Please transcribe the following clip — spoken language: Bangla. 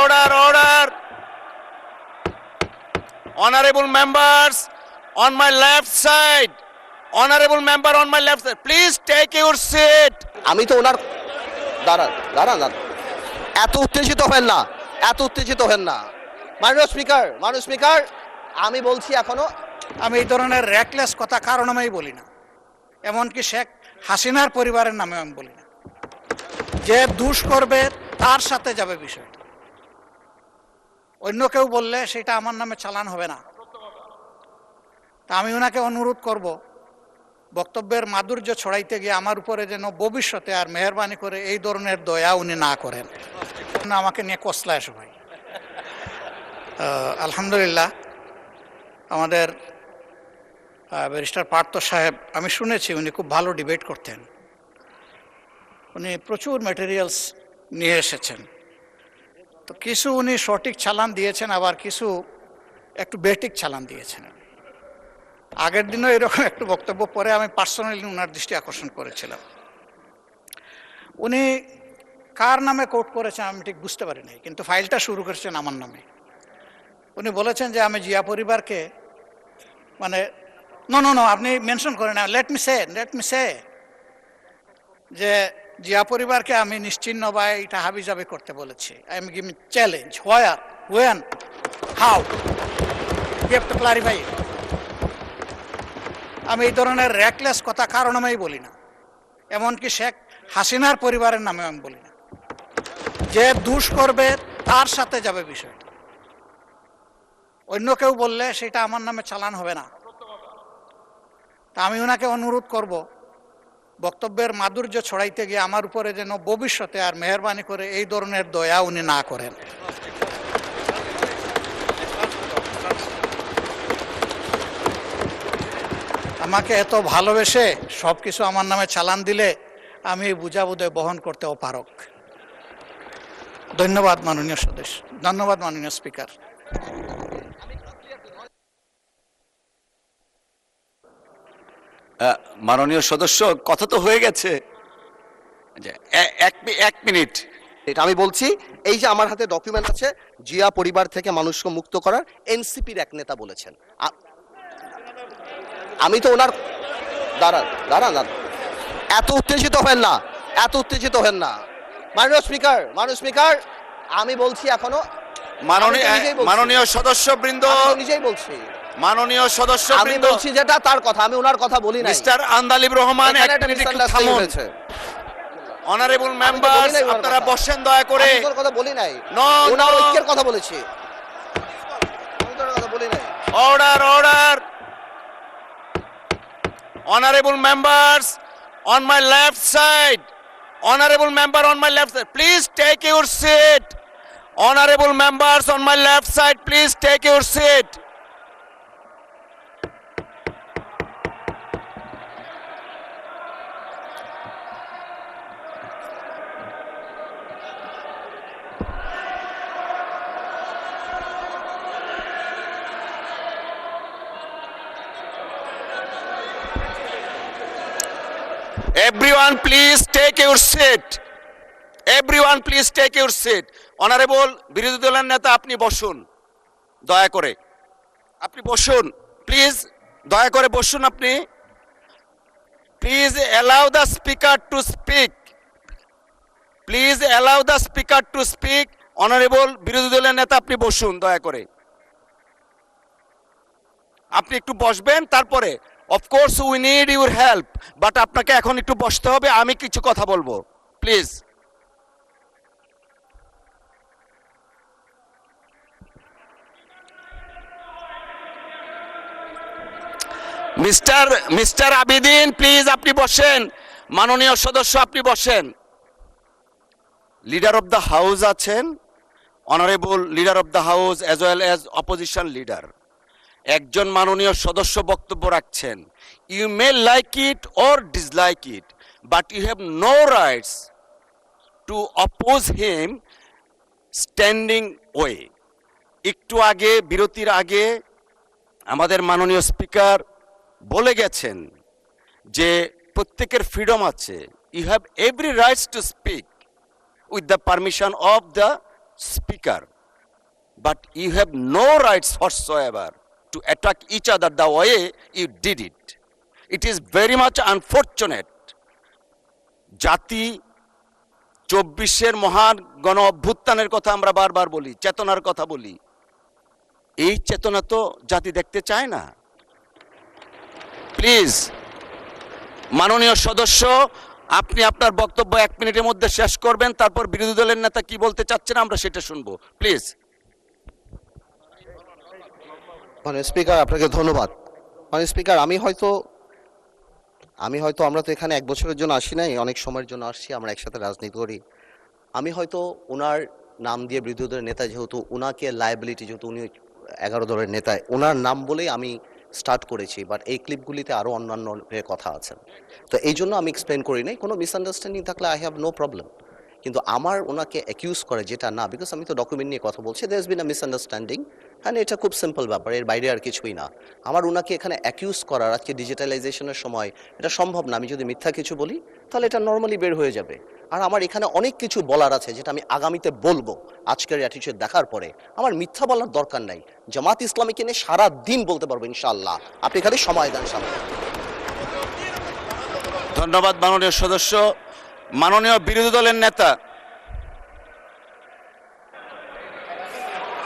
Order, order. Honorable members on my left side. Honorable member on my left side. Please take your seat. আমি তো ওনার দাঁড়ান দাঁড়ান দাঁড়ান এত উত্তেজিত হবেন না, এত উত্তেজিত হবেন না। মাননীয় স্পিকার আমি বলছি এখনো আমি এই ধরনের র্যাকলেস কথা কারণ আমি বলি না, এমনকি শেখ হাসিনার পরিবারের নামে আমি বলি না। যে দুষ করবে তার সাথে যাবে বিষয়টা, অন্য কেউ বললে সেটা আমার নামে চালান হবে না। তা আমি ওনাকে অনুরোধ করব, বক্তব্যের মাধুর্য ছড়াইতে গিয়ে আমার উপরে যেন ভবিষ্যতে আর মেহরবানি করে এই ধরনের দয়া উনি না করেন। আমাকে নিয়ে কসলায় সবাই। আলহামদুলিল্লাহ, আমাদের ব্যারিস্টার পার্থ সাহেব, আমি শুনেছি উনি খুব ভালো ডিবেট করতেন। উনি প্রচুর ম্যাটেরিয়ালস নিয়ে এসেছেন। তো কিছু উনি সঠিক চালান দিয়েছেন, আবার কিছু একটু বেঠিক চালান দিয়েছেন। আগের দিনও এরকম একটু বক্তব্য পরে আমি পার্সোনালি ওনার দৃষ্টি আকর্ষণ করেছিলাম। উনি কার নামে কোর্ট করেছেন আমি ঠিক বুঝতে পারি নাই, কিন্তু ফাইলটা শুরু করেছেন আমার নামে। উনি বলেছেন যে আমি জিয়া পরিবারকে মানে নো আপনি মেনশন করেন না, লেট মি সে যে জিয়া পরিবারকে আমি নিশ্চিহ্ন বা এটা হাবিজাবি করতে বলেছি। I am giving challenge, where, when, how, you have to clarify. আমি এই ধরনের র্যাকলেস কথা কারণ আমি বলি না, এমনকি শেখ হাসিনার পরিবারের নামে আমি বলি না। যে দুষ করবে তার সাথে যাবে বিষয়টা, অন্য কেউ বললে সেটা আমার নামে চালান হবে না। তা আমি ওনাকে অনুরোধ করব, বক্তব্যের মাধুর্য ছড়াইতে গিয়ে আমার উপরে যেন ভবিষ্যতে আর মেহরবানি করে এই ধরনের দয়া উনি না করেন। আমাকে এত ভালোবেসে সব কিছু আমার নামে চালান দিলে আমি বুঝাবুঝে বহন করতে অপারক। ধন্যবাদ মাননীয় সদস্য, ধন্যবাদ মাননীয় স্পিকার। মাননীয় সদস্য, কথা তো হয়ে গেছে। এক মিনিট। এটা আমি বলছি, এই যে আমার হাতে ডকুমেন্ট আছে, জিয়া পরিবার থেকে মানুষকে মুক্ত করার এনসিপির এক নেতা বলেছেন। আমি তো ওনার দাঁড়ান দাঁড়ান দাঁড়ান এত উত্তেজিত হবেন না, এত উত্তেজিত হবেন না। মাননীয় স্পিকার আমি বলছি এখনো মাননীয় সদস্যবৃন্দ, নিজেই বলছি মাননীয় আমি সদস্যবৃন্দ, বলছি যেটা তার কথা, আমি ওনার কথা বলি না। মিস্টার আন্দালিব রহমান, এক মিনিট একটু থামুন। অনারেবল মেম্বার্স, আপনারা বসেন দয়া করে। আমি তোর কথা বলি নাই, নো ওনার নো, ঐক্যের কথা বলেছি, আমি তোর কথা বলি নাই। Order, order. Honorable members on my left side. Honorable member on my left side. Please take your seat. Honorable members on my left side, please take your seat. Everyone please take your seat. Everyone please take your seat. Honorable বিরোধী দলের নেতা, আপনি বসুন দয়া করে, আপনি বসুন প্লিজ, দয়া করে বসুন আপনি। Please allow the speaker to speak. Please allow the speaker to speak. Honorable বিরোধী দলের নেতা, আপনি বসুন দয়া করে, আপনি একটু বসবেন। তারপরে of course we need your help, but আপনাকে এখন একটু বসতে হবে, আমি কিছু কথা বলবো প্লিজ। মিস্টার আবিদিন, প্লিজ আপনি বসেন। মাননীয় সদস্য, আপনি বসেন। লিডার অফ দ্য হাউস আছেন, honourable leader of the house as well as opposition leader. একজন মাননীয় সদস্য বক্তব্য রাখছেন। You may like it or dislike it, but you have no rights to oppose him standing way. একটু আগে, বিরতির আগে আমাদের মাননীয় স্পিকার বলে গেছেন যে প্রত্যেকের ফ্রিডম আছে। You have every rights to speak with the permission of the speaker. but you have no rights whatsoever to attack each other the way you did it. It is very much unfortunate. জাতি 24-এর মহান গণ অভ্যুত্থানের কথা আমরা বারবার বলি, চেতনার কথা বলি। এই চেতনা তো জাতি দেখতে চায় না। প্লিজ মাননীয় সদস্য, আপনি আপনার বক্তব্য 1 মিনিটের মধ্যে শেষ করবেন, তারপর বিরোধী দলের নেতা কি বলতে চাচ্ছেন আমরা সেটা শুনবো, প্লিজ। মাননীয় স্পিকার, আপনাকে ধন্যবাদ। মাননীয় স্পিকার, আমি হয়তো আমরা তো এখানে 1 বছরের জন্য আসি নাই, অনেক সময়ের জন্য আসছি, আমরা একসাথে রাজনীতি করি। আমি হয়তো ওনার নাম দিয়ে বিরোধী দলের নেতা, যেহেতু ওনাকে লায়াবিলিটি, যেহেতু উনি 11 দলের নেতা, ওনার নাম বলেই আমি স্টার্ট করেছি, বাট এই ক্লিপগুলিতে আরও অন্যান্য কথা আছেন, তো এই জন্য আমি এক্সপ্লেন করি নাই। কোনো মিসআন্ডারস্ট্যান্ডিং থাকলে আই হ্যাভ নো প্রবলেম, কিন্তু আমার ওনাকে অ্যাকিউজ করে যেটা না, বিকজ আমি তো ডকুমেন্ট নিয়ে কথা বলছি, there has been a misunderstanding, হ্যাঁ এটা খুব সিম্পল ব্যাপার, এর বাইরে আর কিছুই না। আমার ওনাকে এখানে অ্যাকিউজ করার, আজকে ডিজিটালাইজেশনের সময় এটা সম্ভব না। আমি যদি মিথ্যা কিছু বলি তাহলে এটা নর্মালি বের হয়ে যাবে, আর আমার এখানে অনেক কিছু বলার আছে যেটা আমি আগামীতে বলবো। আজকের অ্যাটিটিউড দেখার পরে আমার মিথ্যা বলার দরকার নাই, জামাত ইসলামীকে নিয়ে সারা দিন বলতে পারবো ইনশাআল্লাহ, আপনি খালি সময় দেন সামনে। ধন্যবাদ মাননীয় সদস্য। মাননীয় বিরোধী দলের নেতা